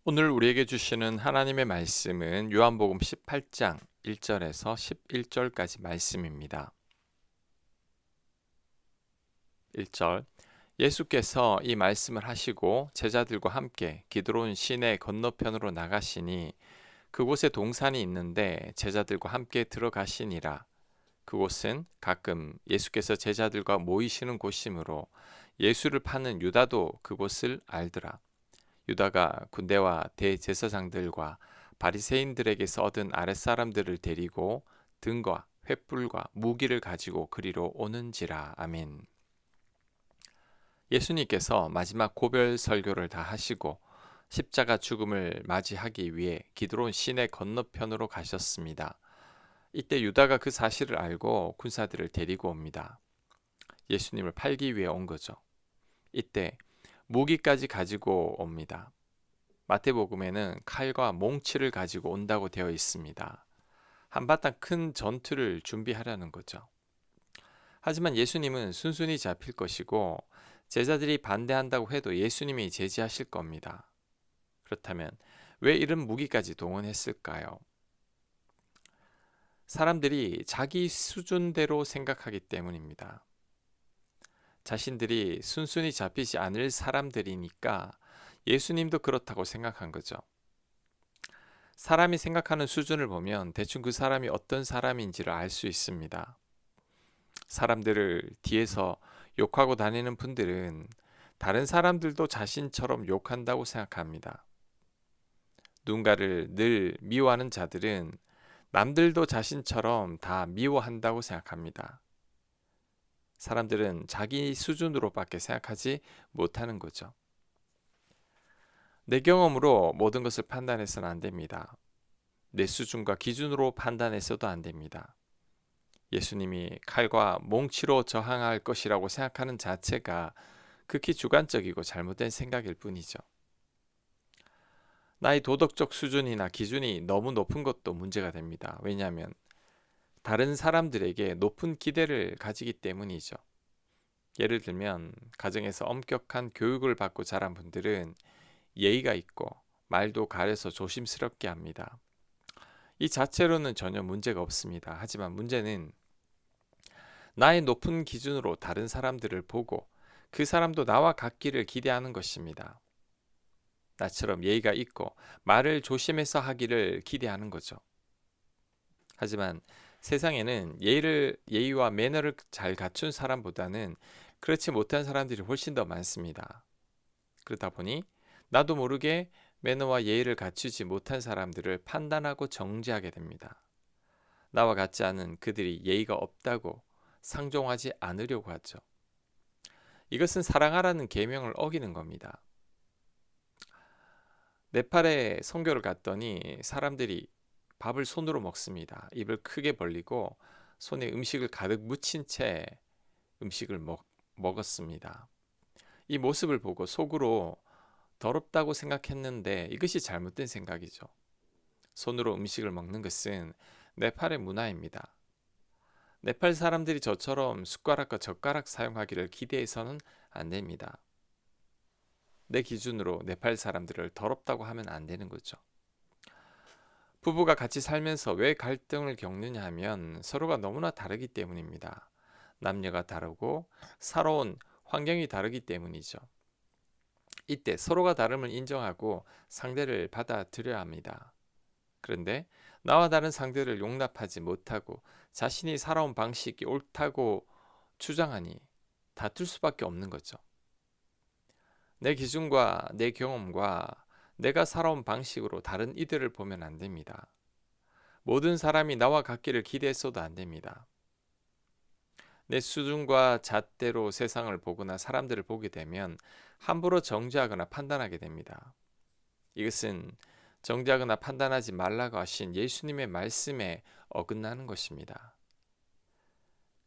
오늘 우리에게 주시는 하나님의 말씀은 요한복음 18장 1절에서 11절까지 말씀입니다. 1절 예수께서 이 말씀을 하시고 제자들과 함께 기드론 시내 건너편으로 나가시니 그곳에 동산이 있는데 제자들과 함께 들어가시니라. 그곳은 가끔 예수께서 제자들과 모이시는 곳이므로 예수를 파는 유다도 그곳을 알더라. 유다가 군대와 대제사장들과 바리새인들에게서 얻은 아랫사람들을 데리고 등과 횃불과 무기를 가지고 그리로 오는지라. 아멘. 예수님께서 마지막 고별 설교를 다 하시고 십자가 죽음을 맞이하기 위해 기드론 시내 건너편으로 가셨습니다. 이때 유다가 그 사실을 알고 군사들을 데리고 옵니다. 예수님을 팔기 위해 온 거죠. 이때 무기까지 가지고 옵니다. 마태복음에는 칼과 몽치를 가지고 온다고 되어 있습니다. 한바탕 큰 전투를 준비하려는 거죠. 하지만 예수님은 순순히 잡힐 것이고 제자들이 반대한다고 해도 예수님이 제지하실 겁니다. 그렇다면 왜 이런 무기까지 동원했을까요? 사람들이 자기 수준대로 생각하기 때문입니다. 자신들이 순순히 잡히지 않을 사람들이니까 예수님도 그렇다고 생각한 거죠. 사람이 생각하는 수준을 보면 대충 그 사람이 어떤 사람인지를 알 수 있습니다. 사람들을 뒤에서 욕하고 다니는 분들은 다른 사람들도 자신처럼 욕한다고 생각합니다. 누군가를 늘 미워하는 자들은 남들도 자신처럼 다 미워한다고 생각합니다. 사람들은 자기 수준으로밖에 생각하지 못하는 거죠. 내 경험으로 모든 것을 판단해서는 안 됩니다. 내 수준과 기준으로 판단해서도 안 됩니다. 예수님이 칼과 몽치로 저항할 것이라고 생각하는 자체가 극히 주관적이고 잘못된 생각일 뿐이죠. 나의 도덕적 수준이나 기준이 너무 높은 것도 문제가 됩니다. 왜냐하면 다른 사람들에게 높은 기대를 가지기 때문이죠. 예를 들면 가정에서 엄격한 교육을 받고 자란 분들은 예의가 있고 말도 가려서 조심스럽게 합니다. 이 자체로는 전혀 문제가 없습니다. 하지만 문제는 나의 높은 기준으로 다른 사람들을 보고 그 사람도 나와 같기를 기대하는 것입니다. 나처럼 예의가 있고 말을 조심해서 하기를 기대하는 거죠. 하지만 세상에는 예의와 매너를 잘 갖춘 사람보다는 그렇지 못한 사람들이 훨씬 더 많습니다. 그러다 보니 나도 모르게 매너와 예의를 갖추지 못한 사람들을 판단하고 정죄하게 됩니다. 나와 같지 않은 그들이 예의가 없다고 상종하지 않으려고 하죠. 이것은 사랑하라는 계명을 어기는 겁니다. 네팔에 선교를 갔더니 사람들이 밥을 손으로 먹습니다. 입을 크게 벌리고 손에 음식을 가득 묻힌 채 음식을 먹었습니다. 이 모습을 보고 속으로 더럽다고 생각했는데 이것이 잘못된 생각이죠. 손으로 음식을 먹는 것은 네팔의 문화입니다. 네팔 사람들이 저처럼 숟가락과 젓가락 사용하기를 기대해서는 안 됩니다. 내 기준으로 네팔 사람들을 더럽다고 하면 안 되는 거죠. 부부가 같이 살면서 왜 갈등을 겪느냐 하면 서로가 너무나 다르기 때문입니다. 남녀가 다르고 살아온 환경이 다르기 때문이죠. 이때 서로가 다름을 인정하고 상대를 받아들여야 합니다. 그런데 나와 다른 상대를 용납하지 못하고 자신이 살아온 방식이 옳다고 주장하니 다툴 수밖에 없는 거죠. 내 기준과 내 경험과 내가 살아온 방식으로 다른 이들을 보면 안 됩니다. 모든 사람이 나와 같기를 기대했어도 안 됩니다. 내 수준과 잣대로 세상을 보거나 사람들을 보게 되면 함부로 정죄하거나 판단하게 됩니다. 이것은 정죄하거나 판단하지 말라고 하신 예수님의 말씀에 어긋나는 것입니다.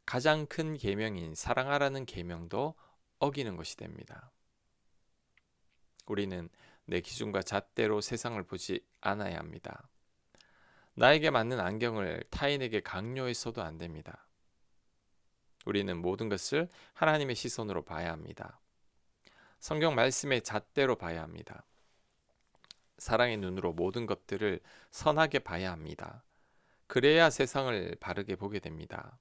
가장 큰 계명인 사랑하라는 계명도 어기는 것이 됩니다. 우리는 내 기준과 잣대로 세상을 보지 않아야 합니다. 나에게 맞는 안경을 타인에게 강요해서도 안 됩니다. 우리는 모든 것을 하나님의 시선으로 봐야 합니다. 성경 말씀의 잣대로 봐야 합니다. 사랑의 눈으로 모든 것들을 선하게 봐야 합니다. 그래야 세상을 바르게 보게 됩니다.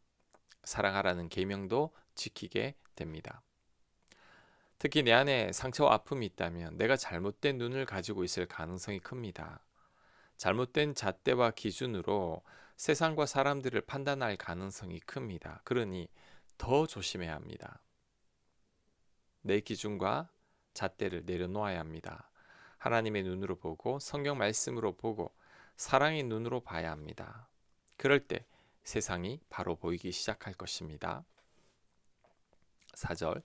사랑하라는 계명도 지키게 됩니다. 특히 내 안에 상처와 아픔이 있다면 내가 잘못된 눈을 가지고 있을 가능성이 큽니다. 잘못된 잣대와 기준으로 세상과 사람들을 판단할 가능성이 큽니다. 그러니 더 조심해야 합니다. 내 기준과 잣대를 내려놓아야 합니다. 하나님의 눈으로 보고 성경 말씀으로 보고 사랑의 눈으로 봐야 합니다. 그럴 때 세상이 바로 보이기 시작할 것입니다. 4절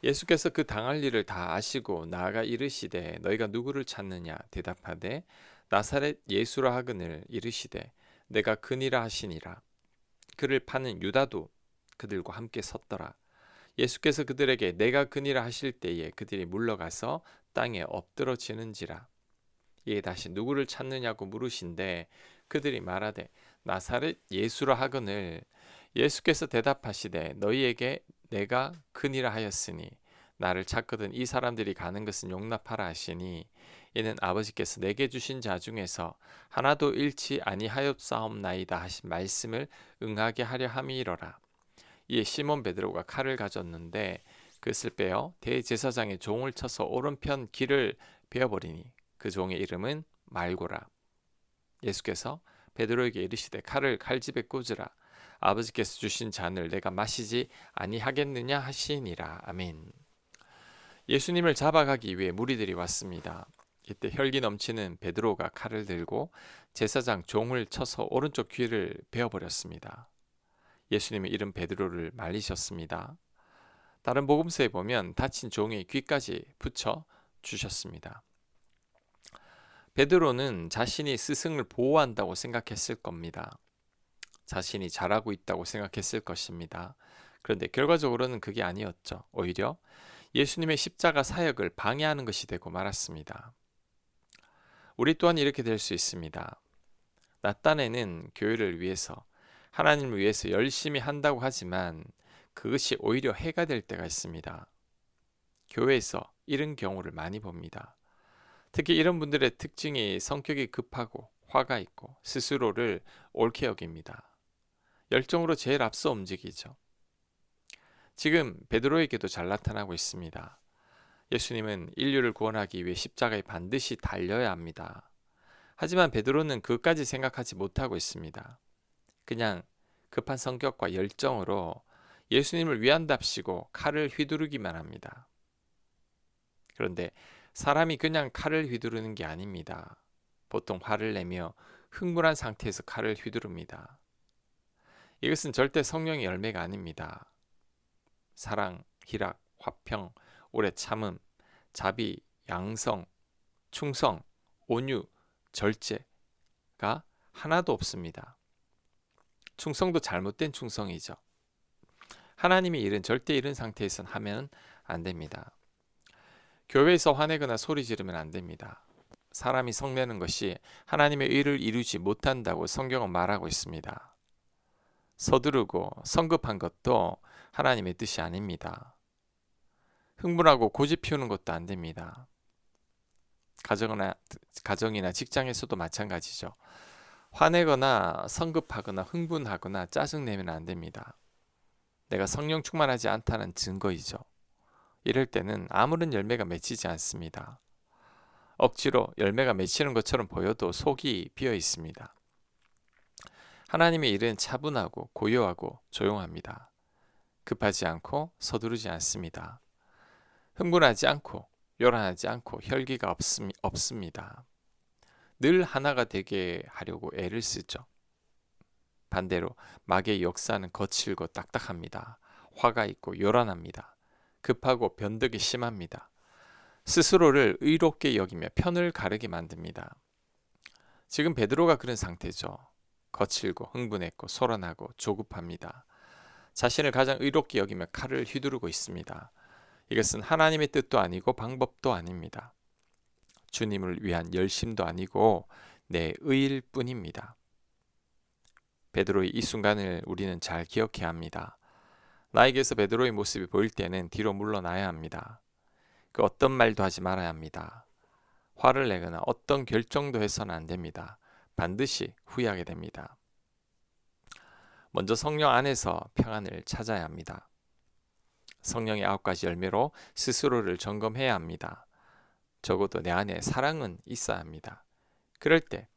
예수께서 그 당할 일을 다 아시고 나아가 이르시되 너희가 누구를 찾느냐 대답하되 나사렛 예수라 하거늘 이르시되 내가 그니라 하시니라. 그를 파는 유다도 그들과 함께 섰더라. 예수께서 그들에게 내가 그니라 하실 때에 그들이 물러가서 땅에 엎드러지는지라. 이에 다시 누구를 찾느냐고 물으신데 그들이 말하되 나사렛 예수라 하거늘. 예수께서 대답하시되 너희에게 내가 그니라 하였으니 나를 찾거든 이 사람들이 가는 것은 용납하라 하시니 이는 아버지께서 내게 주신 자 중에서 하나도 잃지 아니하였사옵나이다 하신 말씀을 응하게 하려 함이로라. 이에 시몬 베드로가 칼을 가졌는데 그것을 빼어 대제사장의 종을 쳐서 오른편 귀를 베어버리니 그 종의 이름은 말고라. 예수께서 베드로에게 이르시되 칼을 칼집에 꽂으라. 아버지께서 주신 잔을 내가 마시지 아니하겠느냐 하시니라. 아멘. 예수님을 잡아가기 위해 무리들이 왔습니다. 이때 혈기 넘치는 베드로가 칼을 들고 제사장 종을 쳐서 오른쪽 귀를 베어버렸습니다. 예수님의 이름 베드로를 말리셨습니다. 다른 복음서에 보면 다친 종의 귀까지 붙여 주셨습니다. 베드로는 자신이 스승을 보호한다고 생각했을 겁니다. 자신이 잘하고 있다고 생각했을 것입니다. 그런데 결과적으로는 그게 아니었죠. 오히려 예수님의 십자가 사역을 방해하는 것이 되고 말았습니다. 우리 또한 이렇게 될 수 있습니다. 나 딴에는 교회를 위해서 하나님을 위해서 열심히 한다고 하지만 그것이 오히려 해가 될 때가 있습니다. 교회에서 이런 경우를 많이 봅니다. 특히 이런 분들의 특징이 성격이 급하고 화가 있고 스스로를 옳게 여깁니다. 열정으로 제일 앞서 움직이죠. 지금 베드로에게도 잘 나타나고 있습니다. 예수님은 인류를 구원하기 위해 십자가에 반드시 달려야 합니다. 하지만 베드로는 그것까지 생각하지 못하고 있습니다. 그냥 급한 성격과 열정으로 예수님을 위한답시고 칼을 휘두르기만 합니다. 그런데 사람이 그냥 칼을 휘두르는 게 아닙니다. 보통 화를 내며 흥분한 상태에서 칼을 휘두릅니다. 이것은 절대 성령의 열매가 아닙니다. 사랑, 희락, 화평, 오래 참음, 자비, 양성, 충성, 온유, 절제가 하나도 없습니다. 충성도 잘못된 충성이죠. 하나님의 일은 절대 이런 상태에선 하면 안 됩니다. 교회에서 화내거나 소리 지르면 안 됩니다. 사람이 성내는 것이 하나님의 의를 이루지 못한다고 성경은 말하고 있습니다. 서두르고 성급한 것도 하나님의 뜻이 아닙니다. 흥분하고 고집 피우는 것도 안 됩니다. 가정이나 직장에서도 마찬가지죠. 화내거나 성급하거나 흥분하거나 짜증내면 안 됩니다. 내가 성령 충만하지 않다는 증거이죠. 이럴 때는 아무런 열매가 맺히지 않습니다. 억지로 열매가 맺히는 것처럼 보여도 속이 비어 있습니다. 하나님의 일은 차분하고 고요하고 조용합니다. 급하지 않고 서두르지 않습니다. 흥분하지 않고 요란하지 않고 혈기가 없습니다. 늘 하나가 되게 하려고 애를 쓰죠. 반대로 마귀의 역사는 거칠고 딱딱합니다. 화가 있고 요란합니다. 급하고 변덕이 심합니다. 스스로를 의롭게 여기며 편을 가르게 만듭니다. 지금 베드로가 그런 상태죠. 거칠고 흥분했고 소란하고 조급합니다. 자신을 가장 의롭게 여기며 칼을 휘두르고 있습니다. 이것은 하나님의 뜻도 아니고 방법도 아닙니다. 주님을 위한 열심도 아니고 내 의일 뿐입니다. 베드로의 이 순간을 우리는 잘 기억해야 합니다. 나에게서 베드로의 모습이 보일 때는 뒤로 물러나야 합니다. 그 어떤 말도 하지 말아야 합니다. 화를 내거나 어떤 결정도 해서는 안 됩니다. 반드시 후회하게 됩니다. 먼저 성령 안에서 평안을 찾아야 합니다. 성령의 9가지 열매로 스스로를 점검해야 합니다. 적어도 내 안에 사랑은 있어야 합니다. 그럴 때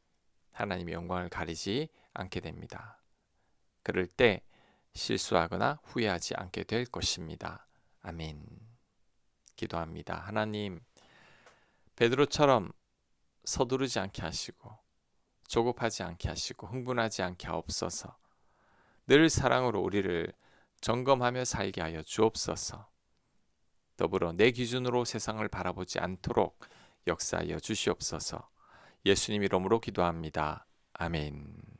하나님의 영광을 가리지 않게 됩니다. 그럴 때 실수하거나 후회하지 않게 될 것입니다. 아멘. 기도합니다. 하나님, 베드로처럼 서두르지 않게 하시고 조급하지 않게 하시고 흥분하지 않게 하옵소서. 늘 사랑으로 우리를 점검하며 살게 하여 주옵소서. 더불어 내 기준으로 세상을 바라보지 않도록 역사하여 주시옵소서. 예수님 이름으로 기도합니다. 아멘.